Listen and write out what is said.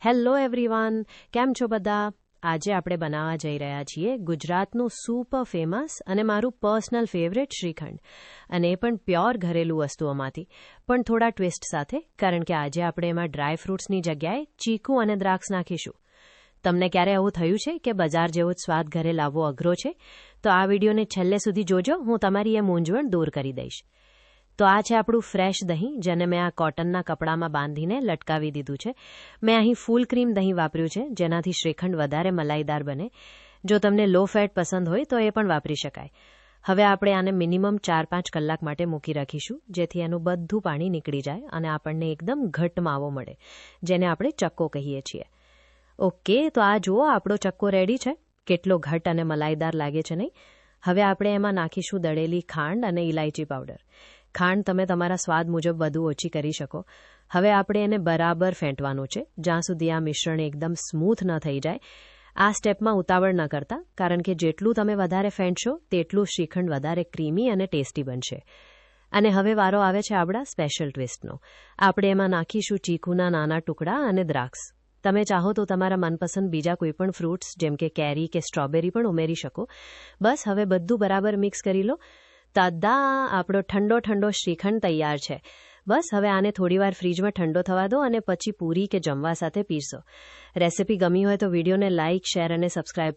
Hello everyone, કેમ છો બધા? આજે આપણે બનાવવા જઈ રહ્યા છીએ ગુજરાતનું સુપર ફેમસ અને મારું પર્સનલ ફેવરેટ શ્રીખંડ, અને એ પણ પ્યોર ઘરેલું વસ્તુઓમાંથી, પણ થોડા ટ્વિસ્ટ સાથે, કારણ કે આજે આપણે એમાં ડ્રાય ફ્રૂટ્સની જગ્યાએ ચીકુ અને દ્રાક્ષ નાખીશું. તમને ક્યારે એવું થયું છે કે બજાર જેવો જ સ્વાદ ઘરે લાવવો અઘરો છે? તો આ વિડીયોને છેલ્લે સુધી જોજો, હું તમારી એ મૂંઝવણ દૂર કરી દઈશ. તો આ છે આપણું ફ્રેશ દહીં, જેને મેં આ કોટનના કપડામાં બાંધીને લટકાવી દીધું છે. મેં અહીં ફૂલ ક્રીમ દહીં વાપર્યું છે, જેનાથી શ્રીખંડ વધારે મલાઈદાર બને. જો તમને લો ફેટ પસંદ હોય તો એ પણ વાપરી શકાય. હવે આપણે આને મિનિમમ 4-5 કલાક માટે મૂકી રાખીશું, જેથી એનું બધું પાણી નીકળી જાય અને આપણને એકદમ ઘટ્ટ માવો મળે, જેને આપણે ચક્કો કહીએ છીએ. ઓકે, તો આ જુઓ, આપણો ચક્કો રેડી છે. કેટલો ઘટ્ટ અને મલાઈદાર લાગે છે નહીં? હવે આપણે એમાં નાખીશું દળેલી ખાંડ અને ઇલાયચી પાવડર. ખાંડ તમે તમારા સ્વાદ મુજબ વધુ ઓછી કરી શકો. હવે આપણે એને બરાબર ફેંટવાનું છે, જ્યાં સુધી આ મિશ્રણ એકદમ સ્મૂથ ન થઈ જાય. આ સ્ટેપમાં ઉતાવળ ન કરતા, કારણ કે જેટલું તમે વધારે ફેંટશો તેટલું શ્રીખંડ વધારે ક્રીમી અને ટેસ્ટી બનશે. અને હવે વારો આવે છે આપણા સ્પેશિયલ ટ્વિસ્ટનો. આપણે એમાં નાખીશું ચીકુના નાના ટુકડા અને દ્રાક્ષ. તમે ચાહો તો તમારા મનપસંદ બીજા કોઈ પણ ફ્રૂટ્સ, જેમ કે કેરી કે સ્ટ્રોબેરી પણ ઉમેરી શકો. બસ હવે બધું બરાબર મિક્સ કરી લો. તદા, આપણો ઠંડો ઠંડો શ્રીખંડ તૈયાર છે. બસ હવે આને થોડીવાર ફ્રીજમાં ઠંડો થવા દો અને પછી પૂરી કે જમવા સાથે પીરસો. રેસિપી ગમી હોય તો વિડીયોને લાઇક, શેર અને સબસ્ક્રાઇબ